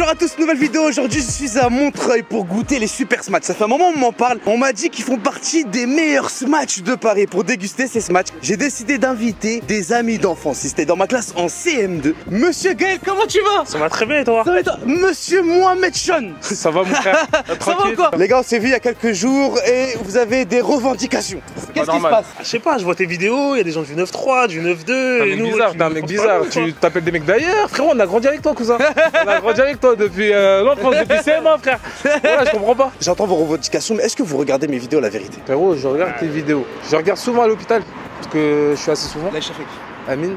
Bonjour à tous, nouvelle vidéo. Aujourd'hui je suis à Montreuil pour goûter les super smatchs. Ça fait un moment on m'en parle. On m'a dit qu'ils font partie des meilleurs smatchs de Paris. Pour déguster ces smatchs, j'ai décidé d'inviter des amis d'enfance. Ils étaient dans ma classe en CM2. Monsieur Gaël, comment tu vas? Ça va très bien et toi? Ça va et toi? Monsieur Mohamed Chon. Ça va mon frère. Ça va quoi? Les gars, on s'est vu il y a quelques jours et vous avez des revendications. Qu'est-ce qui se passe? Je sais pas, je vois tes vidéos, il y a des gens du 9-3, du 9-2. T'es un mec bizarre, tu t'appelles des mecs d'ailleurs. Frérot, on a grandi avec toi, cousin. On a grandi avec toi depuis l'enfance, depuis CM1, frère. Voilà, je comprends pas. J'entends vos revendications, mais est-ce que vous regardez mes vidéos, la vérité? Frérot, je regarde tes vidéos. Je regarde souvent à l'hôpital, parce que je suis assez souvent. Là, Shafik. Amine.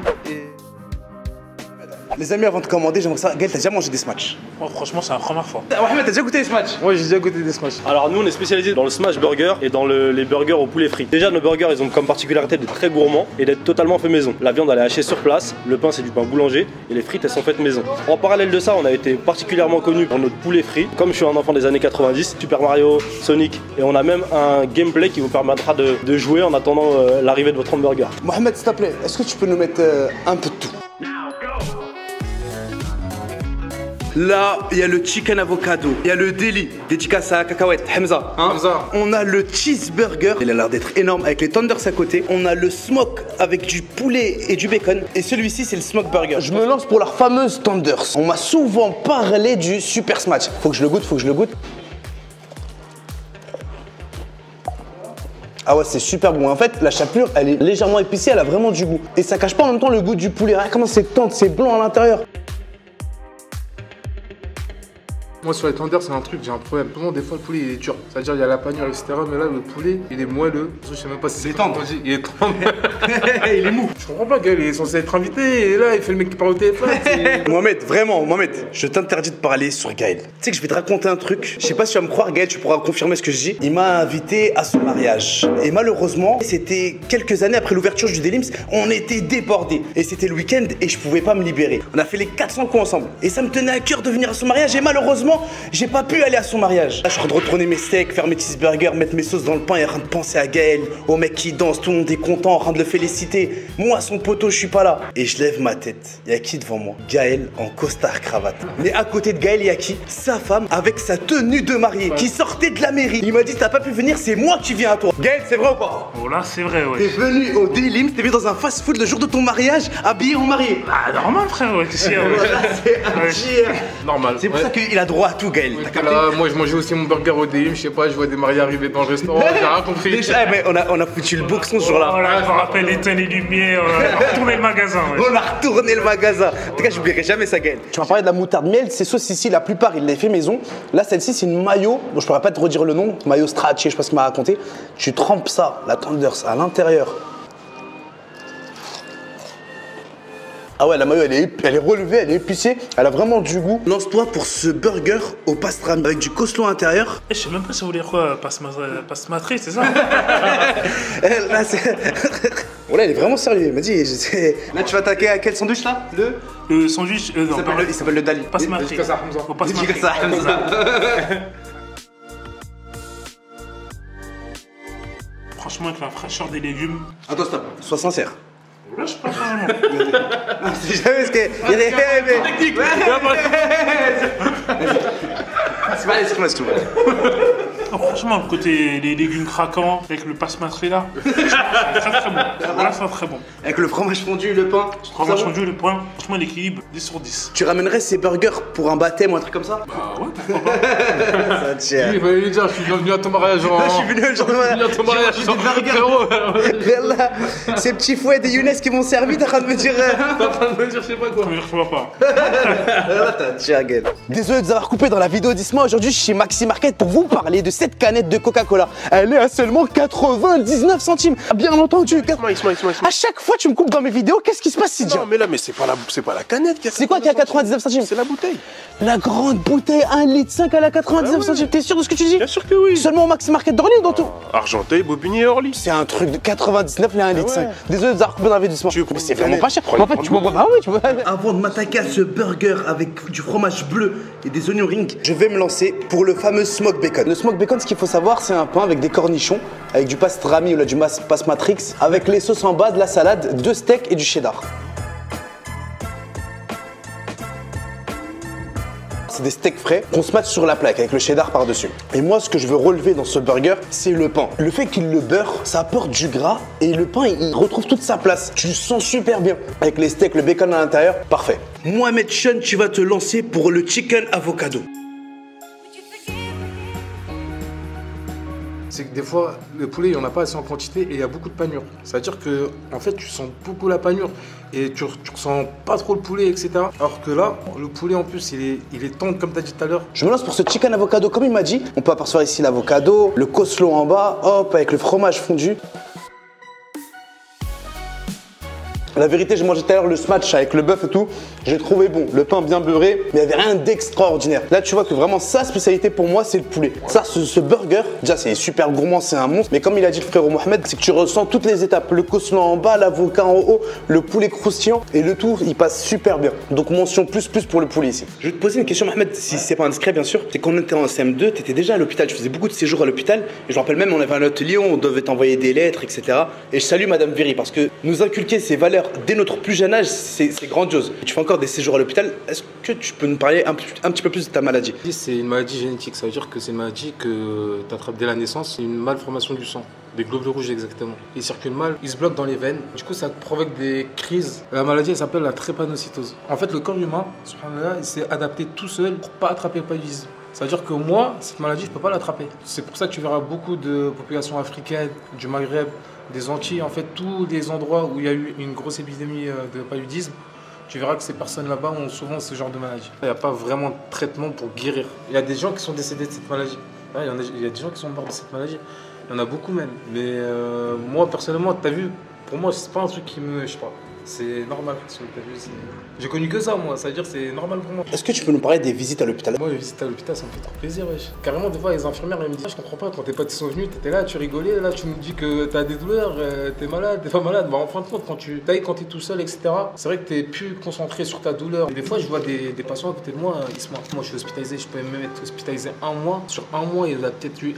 Les amis, avant de commander, j'aimerais savoir, Gaël, t'as déjà mangé des smatchs? Moi, franchement, c'est la première fois. Mohamed, t'as déjà goûté les smatchs? Moi, j'ai déjà goûté des smash. Alors nous on est spécialisé dans le smash burger et dans les burgers au poulet frit. Déjà nos burgers ils ont comme particularité d'être très gourmands et d'être totalement fait maison. La viande elle est hachée sur place, le pain c'est du pain boulanger et les frites elles sont faites maison. En parallèle de ça on a été particulièrement connu pour notre poulet frit. Comme je suis un enfant des années 90, Super Mario, Sonic et on a même un gameplay qui vous permettra de jouer en attendant l'arrivée de votre hamburger. Mohamed, s'il te plaît, est-ce que tu peux nous mettre un peu de tout? Là, il y a le chicken avocado, il y a le deli, dédicace à Cacahuète, Hamza. Hamza. On a le cheeseburger, il a l'air d'être énorme avec les tenders à côté. On a le smoke avec du poulet et du bacon. Et celui-ci, c'est le smoke burger. Je me lance pour leur fameuse tenders. On m'a souvent parlé du super smash. Faut que je le goûte, Ah ouais, c'est super bon. En fait, la chapelure, elle est légèrement épicée, elle a vraiment du goût. Et ça cache pas en même temps le goût du poulet. Regarde comment c'est tendre, c'est blanc à l'intérieur. Moi, sur les tenders, c'est un truc, j'ai un problème. Souvent, des fois, le poulet il est dur. C'est-à-dire, il y a la panure, etc. Mais là, le poulet, il est moelleux. Je sais même pas si c'est tendre. Il est tendre. Il est mou. Je comprends pas, Gaël, il est censé être invité. Et là, il fait le mec qui parle au téléphone. Mohamed, vraiment, Mohamed, je t'interdis de parler sur Gaël. Tu sais que je vais te raconter un truc. Je sais pas si tu vas me croire, Gaël, tu pourras confirmer ce que je dis. Il m'a invité à son mariage. Et malheureusement, c'était quelques années après l'ouverture du Delims, on était débordés. Et c'était le week-end et je pouvais pas me libérer. On a fait les 400 coups ensemble. Et ça me tenait à cœur de venir à son mariage. Et malheureusement, j'ai pas pu aller à son mariage. Là, je suis en train de retourner mes steaks, faire mes cheeseburgers, mettre mes sauces dans le pain et en train de penser à Gaël, au mec qui danse, tout le monde est content, en train de le féliciter. Moi, son poteau, je suis pas là. Et je lève ma tête. Il y a qui devant moi? Gaël en costard cravate. Mais à côté de Gaël, il y a qui? Sa femme avec sa tenue de mariée qui sortait de la mairie. Il m'a dit t'as pas pu venir, c'est moi qui viens à toi. Gaël, c'est vrai ou pas? Oh là, c'est vrai, ouais. T'es venu au Delims, t'es venu dans un fast-food le jour de ton mariage, habillé en marié. Ah, normal, frère, ouais. Qu'est-ce qu'il y a, ouais. Voilà, c'est un tir. Normal. C'est pour ça qu'il a droit à tout, Gaël. T'as capté? Là, moi, je mangeais aussi mon burger au DM. Je sais pas, je vois des mariés arriver dans le restaurant. J'ai rien compris. Déjà, mais on a foutu le boxon ce jour-là. Oh là, je me rappelle éteindre les lumières, on a retourné le magasin, ouais. On a retourné le magasin. En tout cas, j'oublierai jamais ça, Gaël. Tu m'as parlé de la moutarde miel. Ces sauces ici, la plupart, il les fait maison. Là, celle-ci, c'est une mayo. Bon, je pourrais pas te redire le nom. Mayo Stracci, je sais pas ce qu'il m'a raconté. Tu trempes ça, la tenders, à l'intérieur. Ah ouais, la mayo, elle est relevée, elle est épicée, elle a vraiment du goût. Lance-toi pour ce burger au pastrami avec du couscous à l'intérieur. Je sais même pas si vous voulez quoi, passe-matrice, c'est ça? Là, c'est... Voilà, il est vraiment sérieux. Il m'a dit, là, tu vas attaquer à quel sandwich là? Le sandwich, non, Il s'appelle le Dali. passe-matrice. Dis que ça, Hamza. Faut passe-matrice. Dis que ça, Hamza. Franchement, avec la fraîcheur des légumes. Attends, stop. Sois sincère. Là, je sais pas vraiment. C'est jamais ce qu'il y a des... C'est pas excuse-moi. Oh, franchement, le côté les légumes craquants avec le passe-matrice là, c'est très très bon. Voilà, c'est très bon. Avec le fromage fondu, le pain. Le fromage fondu, le pain, franchement, l'équilibre, 10 sur 10. Tu ramènerais ces burgers pour un baptême ou un truc comme ça? Bah ouais, pourquoi pas. Ça tient. Il va lui dire, je suis venu à ton mariage. Je suis venu le jour de Là, ces petits fouets des Younes qui m'ont servi, t'es en train de me dire. T'es en train de me dire, je sais pas quoi. Ça veut dire que je vois pas. Désolé de vous avoir coupé dans la vidéo d'Isma. Aujourd'hui, je suis chez Maxi Market pour vous parler de cette canette de Coca-Cola. Elle est à seulement 99 centimes. Bien entendu. À chaque fois, tu me coupes dans mes vidéos. Qu'est-ce qui se passe, Sidia? Non mais là, mais c'est pas la canette qui a... C'est quoi qui est à 99 centimes? C'est la bouteille. La grande bouteille 1,5 litre elle est à 99 centimes. T'es sûr de ce que tu dis? Bien sûr que oui. Seulement au Maxi Market d'Orly dans tout. Argenteuil, Bobigny et Orly. C'est un truc de 99, les 1,5 litre. Désolé de vous avoir coupé dans la vidéo d'Isma. Mais c'est vraiment pas cher. Prends-le, En fait, tu prends-le. m'envoies. Ah oui, tu vois. Avant de m'attaquer à ce burger avec du fromage bleu et des oignons rings, je vais me lancer pour le fameux smoke bacon. Le smoke bacon, ce qu'il faut savoir, c'est un pain avec des cornichons, avec du pastrami ou là, du passe-matrix, avec les sauces en bas, de la salade, 2 steaks et du cheddar. c'est des steaks frais qu'on se mate sur la plaque avec le cheddar par-dessus. Et moi, ce que je veux relever dans ce burger, c'est le pain. Le fait qu'il le beurre, ça apporte du gras et le pain, il retrouve toute sa place. Tu le sens super bien. Avec les steaks, le bacon à l'intérieur, parfait. Mohamed Chen, tu vas te lancer pour le chicken avocado. C'est que des fois, le poulet, il n'y en a pas assez en quantité et il y a beaucoup de panure. C'est-à-dire que, en fait, tu sens beaucoup la panure et tu ressens pas trop le poulet, etc. Alors que là, le poulet, en plus, il est tendre, comme tu as dit tout à l'heure. Je me lance pour ce chicken avocado, comme il m'a dit. On peut apercevoir ici l'avocado, le coleslaw en bas, hop, avec le fromage fondu. La vérité, j'ai mangé tout à l'heure le smash avec le bœuf et tout. J'ai trouvé bon, le pain bien beurré, mais il n'y avait rien d'extraordinaire. Là, tu vois que vraiment, sa spécialité pour moi, c'est le poulet. Ça, ce burger, déjà, c'est super gourmand, c'est un monstre. Mais comme il a dit le frérot Mohamed, c'est que tu ressens toutes les étapes. Le coleslaw en bas, l'avocat en haut, le poulet croustillant. Et le tout, il passe super bien. Donc, mention plus pour le poulet ici. Je vais te poser une question, Mohamed, si c'est pas indiscret, bien sûr. C'est quand on était en CM2, tu étais déjà à l'hôpital. Je faisais beaucoup de séjours à l'hôpital. Et je me rappelle même, on avait un atelier, on devait t'envoyer des lettres, etc. Et je salue Madame Véry parce que nous inculquer ces valeurs dès notre plus jeune âge, c'est grandiose. Tu fais encore des séjours à l'hôpital. Est-ce que tu peux nous parler un petit peu plus de ta maladie? C'est une maladie génétique. Ça veut dire que c'est une maladie que tu attrapes dès la naissance. C'est une malformation du sang. Des globules rouges exactement. Il circule mal, il se bloque dans les veines. Du coup, ça provoque des crises. La maladie, elle s'appelle la drépanocytose. En fait, le corps humain, subhanallah, il s'est adapté tout seul pour pas attraper le paludisme. Ça veut dire que moi, cette maladie, je peux pas l'attraper. C'est pour ça que tu verras beaucoup de populations africaines, du Maghreb, des Antilles, en fait, tous les endroits où il y a eu une grosse épidémie de paludisme, tu verras que ces personnes là-bas ont souvent ce genre de maladie. Il n'y a pas vraiment de traitement pour guérir. Il y a des gens qui sont décédés de cette maladie. Il y a des gens qui sont morts de cette maladie. Il y en a beaucoup même. Mais moi, personnellement, tu as vu, pour moi, c'est pas un truc qui me... Je sais pas. C'est normal. J'ai connu que ça, moi. Ça veut dire que c'est normal pour moi. Est-ce que tu peux nous parler des visites à l'hôpital? Moi, les visites à l'hôpital, ça me fait trop plaisir, wesh. Carrément, des fois, les infirmières, elles me disent, je comprends pas, quand tes potes sont venus, t'étais là, tu rigolais, là, tu nous dis que t'as des douleurs, t'es malade, t'es pas malade. Bah, en fin de compte, quand t'es tout seul, etc., c'est vrai que t'es plus concentré sur ta douleur. Et des fois, je vois des patients à côté de moi, ils se marrent. Moi, je suis hospitalisé, je peux même être hospitalisé un mois. Sur un mois, il y a peut-être eu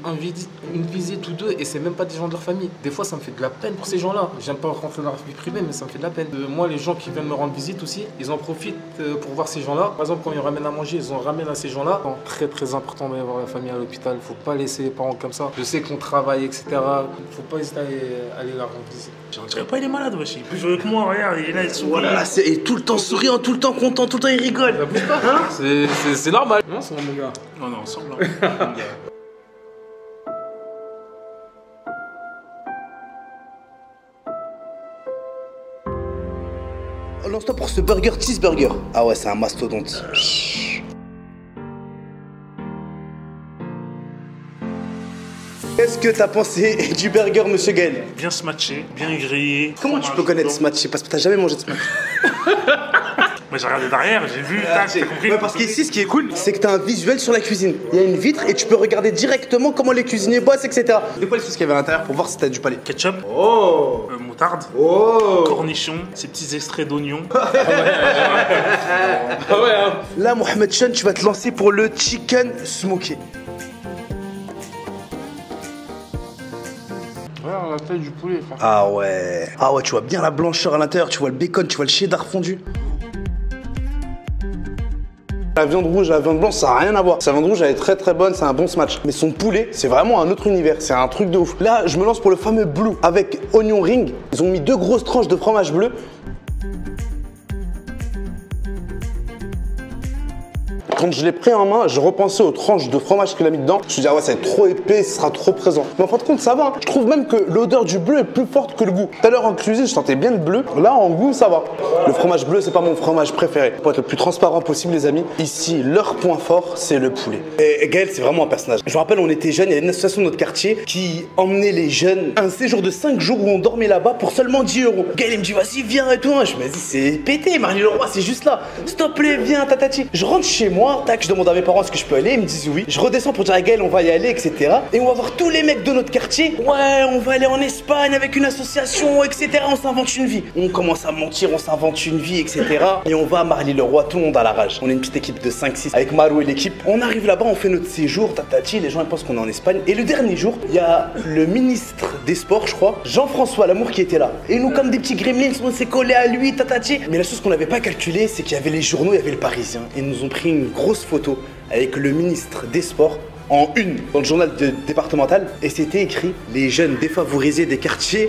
une visite ou deux, et c'est même pas des gens de leur famille. Des fois, ça me fait de la peine pour ces gens-là. J'aime pas rentrer dans leur vie privée, mais ça me fait de la peine. Moi, les gens qui viennent me rendre visite aussi, ils en profitent pour voir ces gens-là. Par exemple, quand ils ramènent à manger, ils en ramènent à ces gens-là. C'est très important d'avoir la famille à l'hôpital. Faut pas laisser les parents comme ça. Je sais qu'on travaille, etc. Faut pas hésiter à aller la rendre visite. Je dirais pas, il est malade, wesh. Il est plus joyeux que moi, regarde, il est là, il sourit. Voilà, et tout le temps souriant, tout le temps content, tout le temps il rigole. Ça bouge pas, hein? C'est normal. Non, c'est mon gars. Non, ensemble. Lance-toi pour ce burger cheeseburger. Ah ouais, c'est un mastodonte. Qu'est-ce que t'as pensé du burger, monsieur Gaël? Bien smatché, bien grillé. Comment tu peux connaître ce match? Parce que t'as jamais mangé de ce match. Mais j'ai regardé derrière, j'ai vu, t'as compris. Ouais, parce qu'ici, ce qui est cool, c'est que t'as un visuel sur la cuisine. Il y a une vitre et tu peux regarder directement comment les cuisiniers bossent, etc. C'est quoi les choses qu'il y avait à l'intérieur pour voir si t'as du palais? Ketchup, moutarde, cornichons, ces petits extraits d'oignons. Là, Mohamed Chen, tu vas te lancer pour le chicken smoky. Voilà la taille du poulet, frère. Ah ouais, tu vois bien la blancheur à l'intérieur, tu vois le bacon, tu vois le cheddar fondu. La viande rouge et la viande blanche, ça n'a rien à voir. Sa viande rouge, elle est très très bonne, c'est un bon smash. Mais son poulet, c'est vraiment un autre univers, c'est un truc de ouf. Là, je me lance pour le fameux blue avec oignon ring. Ils ont mis 2 grosses tranches de fromage bleu. Quand je l'ai pris en main, je repensais aux tranches de fromage qu'il a mis dedans. Je me suis dit, ah ouais, ça va être trop épais, ce sera trop présent. Mais en fin de compte, ça va. Hein. Je trouve même que l'odeur du bleu est plus forte que le goût. Tout à l'heure en cuisine, je sentais bien le bleu. Là, en goût, ça va. Le fromage bleu, c'est pas mon fromage préféré. Pour être le plus transparent possible, les amis, ici, leur point fort, c'est le poulet. Et Gaël, c'est vraiment un personnage. Je me rappelle, on était jeunes, il y avait une association de notre quartier qui emmenait les jeunes à un séjour de 5 jours où on dormait là-bas pour seulement 10 €. Gaël, il me dit, vas-y, viens et tout. Je me dis, c'est pété, Marly-le-Roi, c'est juste là. S'il te plaît, viens, tatati. Je rentre chez moi, tac, je demande à mes parents est-ce que je peux aller, ils me disent oui. Je redescends pour dire à Gaël on va y aller, etc. Et on va voir tous les mecs de notre quartier. Ouais, on va aller en Espagne avec une association, etc. On s'invente une vie. On commence à mentir, on s'invente une vie, etc. Et on va à Marly-le-Roi, tout le monde à la rage. On est une petite équipe de 5-6 avec Marou et l'équipe. On arrive là-bas, on fait notre séjour, tatati, les gens ils pensent qu'on est en Espagne. Et le dernier jour, il y a le ministre des Sports, je crois, Jean-François Lamour qui était là. Et nous, comme des petits gremlins, on s'est collés à lui, tatati. Mais la chose qu'on n'avait pas calculée, c'est qu'il y avait les journaux, il y avait le Parisien. Et ils nous ont pris une grosse photo avec le ministre des Sports en une dans le journal départemental et c'était écrit les jeunes défavorisés des quartiers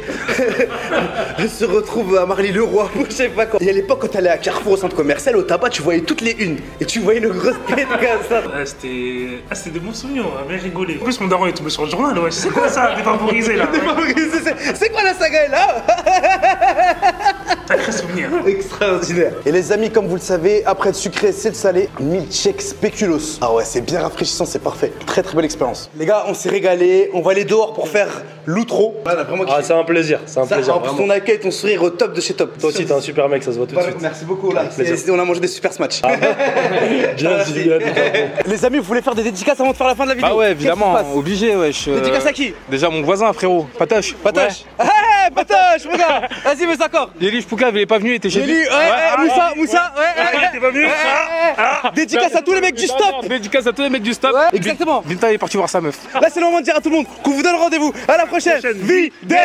se retrouvent à Marly-le-Roi ou je sais pas quoi. Et à l'époque quand t'allais à Carrefour au centre commercial au tabac tu voyais toutes les unes et tu voyais une grosse tête comme ça. C'était des bons souvenirs, on avait rigolé. En plus mon daron est tombé sur le journal, ouais. C'est quoi ça, défavorisé là? Défavorisé, c'est quoi la saga est là? Sacré souvenir. Extraordinaire. Et les amis, comme vous le savez, après le sucré, c'est le salé. Milkshake spéculoos. Ah ouais, c'est bien rafraîchissant, c'est parfait. Très très belle expérience. Les gars, on s'est régalé. On va aller dehors pour faire l'outro. Voilà, vraiment Ah, c'est un plaisir, c'est un plaisir. En plus, ton accueil, ton sourire au top de chez top. Toi aussi, t'es un super mec, ça se voit tout de suite. Merci beaucoup. Là, on a mangé des super smatchs. Les amis, vous voulez faire des dédicaces avant de faire la fin de la vidéo? Ah ouais, évidemment, obligé, wesh. Dédicace à qui? Déjà mon voisin, frérot, Patoche. Patoche. Ouais. Patoche, regarde. Vas-y, mets ça corps. Yeli Poucave, il est pas venu, il était chez lui. Moussa, t'es pas venu? Dédicace à tous les mecs du stop. Dédicace à tous les mecs du stop. Exactement. Vinta est parti voir sa meuf. Là, c'est le moment de dire à tout le monde qu'on vous donne rendez-vous à la prochaine vidéo.